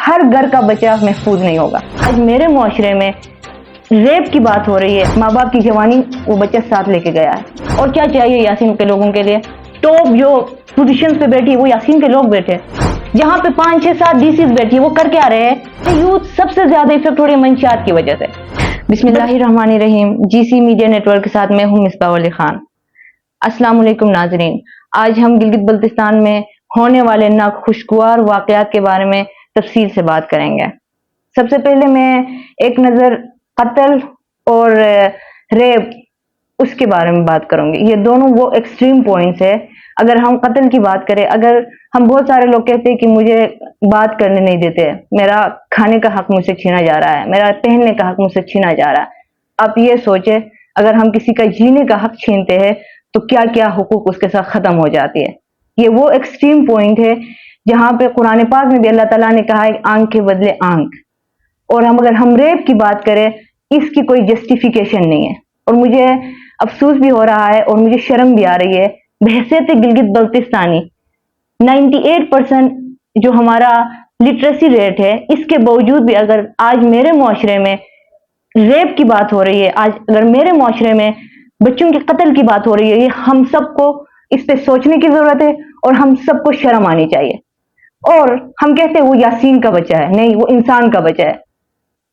ہر گھر کا بچہ محفوظ نہیں ہوگا. آج میرے معاشرے میں ریپ کی بات ہو رہی ہے، ماں باپ کی جوانی وہ بچہ ساتھ لے کے گیا ہے. اور کیا چاہیے یاسین کے لوگوں کے لیے؟ ٹاپ جو پوزیشن پہ بیٹھی وہ یاسین کے لوگ بیٹھے، جہاں پہ 5 6 7 ڈیسیز بیٹھی وہ کر کے آ رہے ہیں. یوتھ سب سے زیادہ افیکٹ ہو رہی ہے منشیات کی وجہ سے. بسم اللہ الرحمن الرحیم. جی سی میڈیا نیٹ ورک کے ساتھ میں ہوں مصباح علی خان. السلام علیکم ناظرین. آج ہم گلگت بلتستان میں ہونے والے ناخوشگوار واقعات کے بارے میں تفصیل سے بات کریں گے. سب سے پہلے میں ایک نظر قتل اور ریپ اس کے بارے میں بات کروں گی. یہ دونوں وہ ایکسٹریم پوائنٹس ہے. اگر ہم قتل کی بات کریں، اگر ہم بہت سارے لوگ کہتے ہیں کہ مجھے بات کرنے نہیں دیتے، میرا کھانے کا حق مجھ سے چھینا جا رہا ہے، میرا پہننے کا حق مجھ سے چھینا جا رہا ہے. آپ یہ سوچیں، اگر ہم کسی کا جینے کا حق چھینتے ہیں تو کیا کیا حقوق اس کے ساتھ ختم ہو جاتی ہے. یہ وہ ایکسٹریم پوائنٹ ہے جہاں پہ قرآن پاک میں بھی اللہ تعالیٰ نے کہا ہے آنکھ کے بدلے آنکھ. اور اگر ہم ریپ کی بات کریں، اس کی کوئی جسٹیفیکیشن نہیں ہے. اور مجھے افسوس بھی ہو رہا ہے اور مجھے شرم بھی آ رہی ہے بحیثیت گلگت بلتستانی. 98% جو ہمارا لٹریسی ریٹ ہے، اس کے باوجود بھی اگر آج میرے معاشرے میں ریپ کی بات ہو رہی ہے، آج اگر میرے معاشرے میں بچوں کے قتل کی بات ہو رہی ہے، یہ ہم سب کو اس پہ سوچنے کی ضرورت ہے اور ہم سب کو شرم آنی چاہیے. اور ہم کہتے ہیں وہ یاسین کا بچہ ہے، نہیں، وہ انسان کا بچہ ہے.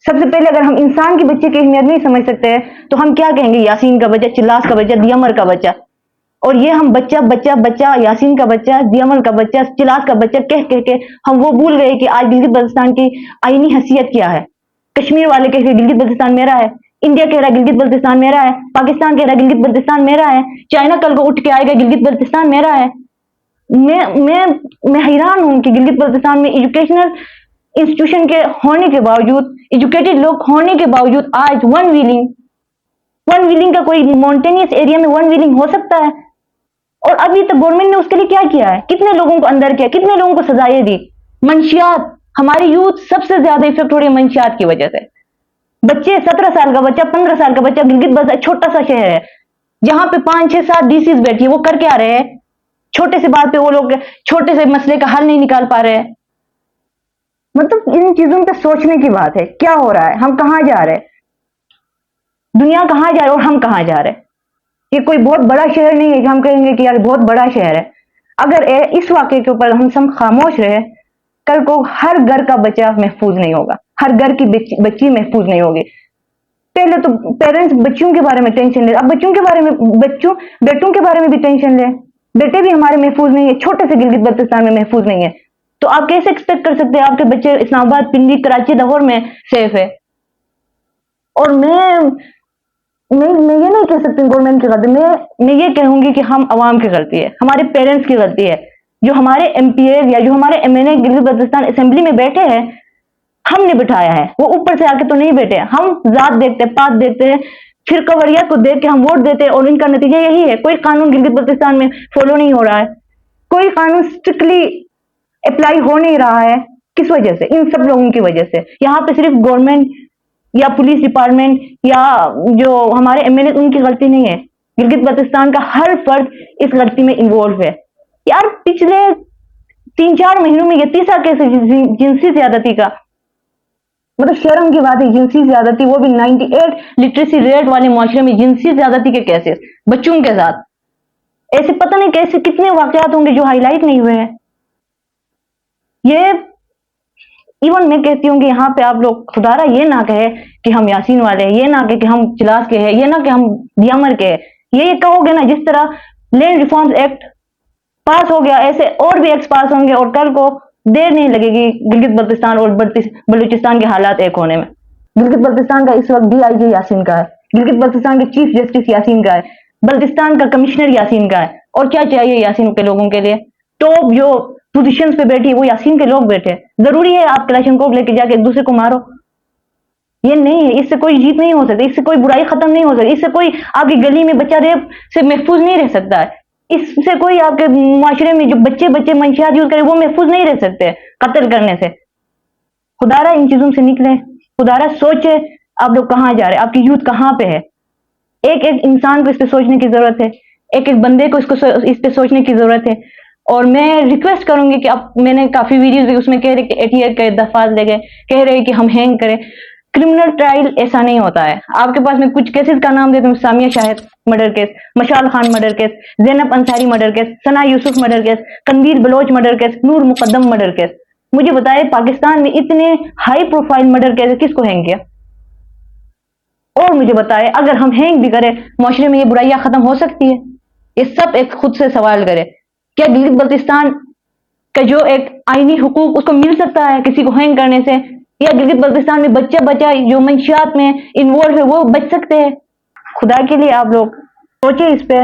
سب سے پہلے اگر ہم انسان کے بچے کی اہمیت نہیں سمجھ سکتے ہیں تو ہم کیا کہیں گے؟ یاسین کا بچہ، چلاس کا بچہ، دیمر کا بچہ. اور یہ ہم بچہ بچہ بچہ، یاسین کا بچہ، دیمر کا بچہ، چلاس کا بچہ کہہ کے ہم وہ بھول گئے کہ آج گلگت بلتستان کی آئینی حیثیت کیا ہے. کشمیر والے کہہ رہے گلگت بلتستان میرا ہے، انڈیا کہہ رہا ہے گلگت بلتستان میرا ہے، پاکستان کہہ رہا ہے گلگت بلتستان میرا ہے، چائنا کل کو اٹھ کے آئے گا گلگت بلتستان میرا ہے. میں حیران ہوں کہ گلگت بلتستان میں ایجوکیشنل انسٹیٹیوشن کے ہونے کے باوجود، ایجوکیٹڈ لوگ ہونے کے باوجود آج ون ویلنگ کا کوئی ماؤنٹینیس ایریا میں ون ویلنگ ہو سکتا ہے. اور ابھی تک گورنمنٹ نے اس کے لیے کیا کیا ہے؟ کتنے لوگوں کو اندر کیا، کتنے لوگوں کو سزائیں دی؟ منشیات. ہماری یوتھ سب سے زیادہ افیکٹ ہو رہی ہے منشیات کی وجہ سے. بچے 17 سال کا بچہ، 15 سال کا بچہ، گلگت بلتستان چھوٹا سا شہر ہے جہاں پہ 5 6 7 ڈیسیز بیٹھی ہے وہ کر کے آ رہے ہیں. چھوٹے سے بات پہ وہ لوگ چھوٹے سے مسئلے کا حل نہیں نکال پا رہے ہیں. مطلب ان چیزوں پہ سوچنے کی بات ہے. کیا ہو رہا ہے؟ ہم کہاں جا رہے ہیں؟ دنیا کہاں جا رہے اور ہم کہاں جا رہے ہیں؟ یہ کوئی بہت بڑا شہر نہیں ہے کہ ہم کہیں گے کہ یار بہت بڑا شہر ہے. اگر اس واقعے کے اوپر ہم سب خاموش رہے، کل کو ہر گھر کا بچہ محفوظ نہیں ہوگا، ہر گھر کی بچی محفوظ نہیں ہوگی. پہلے تو پیرنٹس بچوں کے بارے میں ٹینشن لے، اب بچوں کے بارے میں بیٹوں کے بارے میں بھی ٹینشن لے. بیٹے بھی ہمارے محفوظ نہیں ہے، چھوٹے سے گلگت بلتستان میں محفوظ نہیں ہے. تو آپ کیسے ایکسپیکٹ کر سکتے ہیں آپ کے بچے اسلام آباد، پنڈی، کراچی، لاہور میں سیف ہے؟ اور میں یہ نہیں کہہ سکتی گورنمنٹ کی غلطی، میں یہ کہوں گی کہ ہم عوام کی غلطی ہے، ہمارے پیرنٹس کی غلطی ہے. جو ہمارے ایم پی اے یا جو ہمارے ایم این اے گلگت بلتستان اسمبلی میں بیٹھے ہیں، ہم نے بٹھایا ہے. وہ اوپر سے آ کے تو نہیں بیٹھے. ہم ذات دیکھتے ہیں، پات دیکھتے ہیں، فرقہ واریت کو دیکھ کے ہم ووٹ دیتے ہیں. اور ان کا نتیجہ یہی ہے، کوئی قانون گلگت بلتستان میں فالو نہیں ہو رہا ہے، کوئی قانون اسٹرکٹلی اپلائی ہو نہیں رہا ہے. کس وجہ سے؟ ان سب لوگوں کی وجہ سے. یہاں پہ صرف گورنمنٹ یا پولیس ڈپارٹمنٹ یا جو ہمارے ایم این اے ان کی غلطی نہیں ہے. گلگت بلتستان کا ہر فرد اس غلطی میں انوالو ہے. یار پچھلے 3 4 مہینوں میں یہ تیسرا کیس ہے جنسی زیادتی کا. مطلب شرم کی بات ہے، جنسی زیادتی، وہ بھی 98 لٹریسی ریٹ والے معاشرے میں جنسی زیادتی کے کیسز بچوں کے ساتھ. ایسے پتہ نہیں کیسے کتنے واقعات ہوں گے جو ہائی لائٹ نہیں ہوئے ہیں. یہ ایون میں کہتی ہوں کہ یہاں پہ آپ لوگ خدارا یہ نہ کہے کہ ہم یاسین والے ہیں، یہ نہ کہے کہ ہم چلاس کے ہیں، یہ نہ کہ ہم دیامر کے ہیں. یہ کہو گے نا، جس طرح لینڈ ریفارمز ایکٹ پاس ہو گیا، ایسے اور بھی ایکٹس پاس ہوں گے اور کل کو دیر نہیں لگے گی گلگت بلتستان اور بلوچستان کے حالات ایک ہونے میں. گلگت بلتستان کا اس وقت ڈی آئی جی یاسین کا ہے، گلگت بلتستان کے چیف جسٹس یاسین کا ہے، بلتستان کا کمشنر یاسین کا ہے. اور کیا چاہیے یاسین کے لوگوں کے لیے؟ ٹاپ جو پوزیشن پہ بیٹھی وہ یاسین کے لوگ بیٹھے. ضروری ہے آپ کلاشن کوپ لے کے جا کے ایک دوسرے کو مارو؟ یہ نہیں ہے. اس سے کوئی جیت نہیں ہو سکتی، اس سے کوئی برائی ختم نہیں ہو سکتی، اس سے کوئی آپ کی گلی میں بچہ ریپ سے محفوظ نہیں رہ سکتا ہے، اس سے کوئی آپ کے معاشرے میں جو بچے منشیات یوز کرے وہ محفوظ نہیں رہ سکتے قتل کرنے سے. خدارا ان چیزوں سے نکلے، خدارا سوچے آپ لوگ کہاں جا رہے ہیں، آپ کی یوتھ کہاں پہ ہے. ایک ایک انسان کو اس پہ سوچنے کی ضرورت ہے، ایک ایک بندے کو اس پہ سوچنے کی ضرورت ہے. اور میں ریکویسٹ کروں گی کہ اب میں نے کافی ویڈیوز اس میں کہہ رہے کہ 88 کے دفعات لے گئے، کہہ رہے کہ ہم ہینگ کریں. کرمنل ٹرائل ایسا نہیں ہوتا ہے. آپ کے پاس میں کچھ کیسز کا نام دیتا ہوں: Samia Shahid murder case, Mashal Khan murder case, Zainab Ansari murder case, Sana Yousuf murder case, Qandeel Baloch murder case, Noor Mukadam murder case. مجھے بتائے پاکستان میں اتنے ہائی پروفائل مرڈر کیس کس کو ہینگ کیا؟ اور مجھے بتائے اگر ہم ہینگ بھی کریں معاشرے میں یہ برائیاں ختم ہو سکتی ہے؟ یہ سب ایک خود سے سوال کرے. کیا گلگت بلتستان کا جو ایک آئینی حقوق اس کو مل سکتا ہے کسی کو ہینگ کرنے سے؟ یا گلگت بلتستان میں بچہ جو منشیات میں انوالو ہے وہ بچ سکتے ہیں؟ خدا کے لیے آپ لوگ سوچیں اس پہ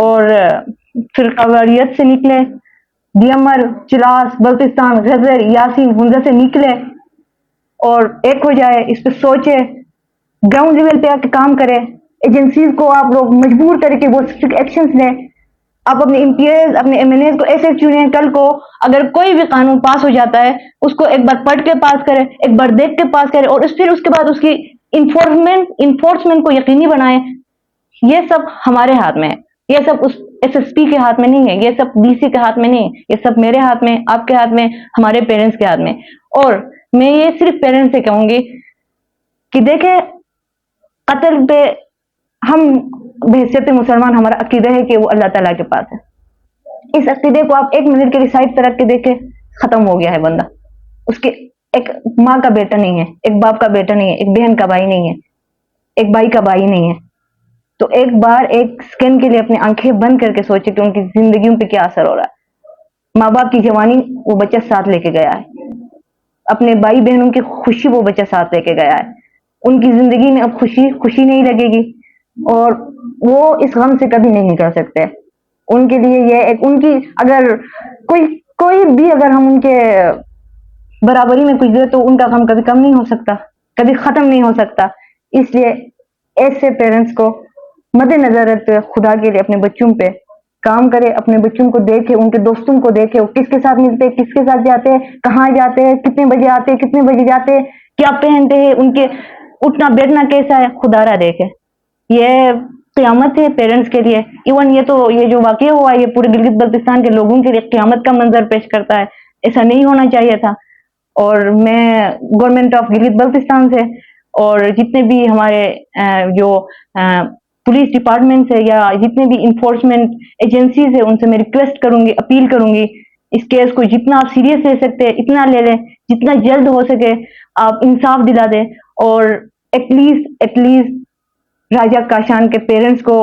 اور فرقہ واریت سے نکلے، دیمر، چلاس، بلتستان، غزر، یاسین، ہنزہ سے نکلے اور ایک ہو جائے. اس پہ سوچے، گراؤنڈ لیول پہ آ کے کام کرے. ایجنسیز کو آپ لوگ مجبور کرے کہ وہ اسٹرکٹ ایکشنز لیں. آپ اپنے ایم پی ایز، اپنے ایم این ایز کو ایسے چنیں کل کو اگر کوئی بھی قانون پاس ہو جاتا ہے اس کو ایک بار پڑھ کے پاس کرے، ایک بار دیکھ کے پاس کرے اور پھر اس کے بعد اس کی انفورسمنٹ کو یقینی بنائے. یہ سب ہمارے ہاتھ میں ہے. یہ سب اس ایس ایس پی کے ہاتھ میں نہیں ہے، یہ سب ڈی سی کے ہاتھ میں نہیں ہے، یہ سب میرے ہاتھ میں، آپ کے ہاتھ میں، ہمارے پیرنٹس کے ہاتھ میں. اور میں یہ صرف پیرنٹس سے کہوں گی کہ دیکھیں، قتل پہ ہم بحیثیت مسلمان ہمارا عقیدہ ہے کہ وہ اللہ تعالیٰ کے پاس ہے. اس عقیدے کو آپ ایک منٹ کے لیے سائڈ پہ رکھ کے دیکھیں، ختم ہو گیا ہے بندہ. اس کے ایک ماں کا بیٹا نہیں ہے، ایک باپ کا بیٹا نہیں ہے، ایک بہن کا بھائی نہیں ہے، ایک بھائی کا بھائی نہیں ہے. تو ایک بار ایک سیکنڈ کے لیے اپنی آنکھیں بند کر کے سوچے کہ ان کی زندگیوں پہ کیا اثر ہو رہا ہے. ماں باپ کی جوانی وہ بچہ ساتھ لے کے گیا ہے، اپنے بھائی بہنوں کی خوشی وہ بچہ ساتھ لے کے گیا ہے. ان کی زندگی میں اب خوشی نہیں لگے گی اور وہ اس غم سے کبھی نہیں نکل سکتے. ان کے لیے یہ ایک ان کی اگر کوئی بھی اگر ہم ان کے برابری میں کچھ دے تو ان کا غم کبھی کم نہیں ہو سکتا، کبھی ختم نہیں ہو سکتا. اس لیے ایسے پیرنٹس کو مد نظر رکھتے خدا کے لیے اپنے بچوں پہ کام کرے، اپنے بچوں کو دیکھے، ان کے دوستوں کو دیکھے، وہ کس کے ساتھ ملتے، کس کے ساتھ جاتے ہیں، کہاں جاتے ہیں، کتنے بجے آتے ہیں، کتنے بجے جاتے ہیں، کیا پہنتے ہیں، ان کے اٹھنا بیٹھنا کیسا ہے، خدا را دیکھے. یہ قیامت ہے پیرنٹس کے لیے. ایون یہ جو واقعہ ہوا ہے یہ پورے گلگت بلتستان کے لوگوں کے لیے قیامت کا منظر پیش کرتا ہے. ایسا نہیں ہونا چاہیے تھا. اور میں گورنمنٹ آف گلگت بلتستان سے اور جتنے بھی ہمارے جو پولیس ڈپارٹمنٹ ہے یا جتنے بھی انفورسمنٹ ایجنسیز ہیں ان سے میں ریکویسٹ کروں گی، اپیل کروں گی، اس کیس کو جتنا آپ سیریس لے سکتے اتنا لے لیں، جتنا جلد ہو سکے آپ انصاف دلا دیں. اور ایٹ لیسٹ راجہ کاشان کے پیرنٹس کو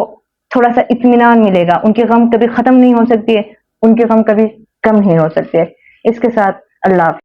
تھوڑا سا اطمینان ملے گا. ان کے غم کبھی ختم نہیں ہو سکتی ہے، ان کے غم کبھی کم نہیں ہو سکتے. اس کے ساتھ اللہ حافظ.